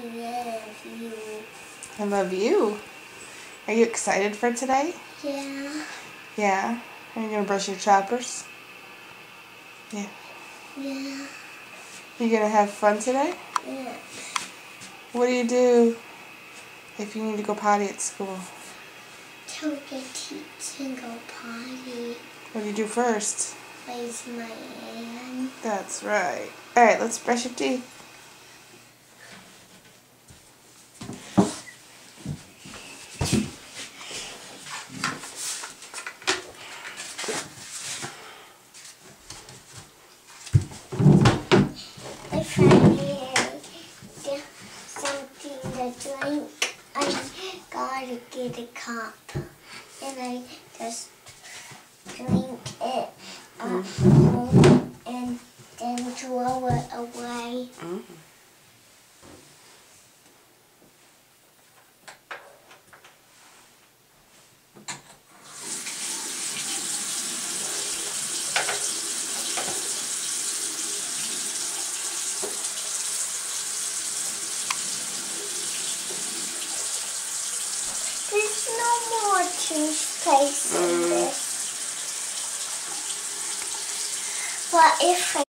love you. I love you. Are you excited for today? Yeah. Yeah? Are you going to brush your choppers? Yeah. Yeah. You going to have fun today? Yeah. What do you do if you need to go potty at school? Tell the teacher go potty. What do you do first? Raise my hand. That's right. Alright, let's brush your teeth. If I need something to drink, I gotta get a cup. And I just drink it and then throw it away. There's no more toothpaste in this. But if I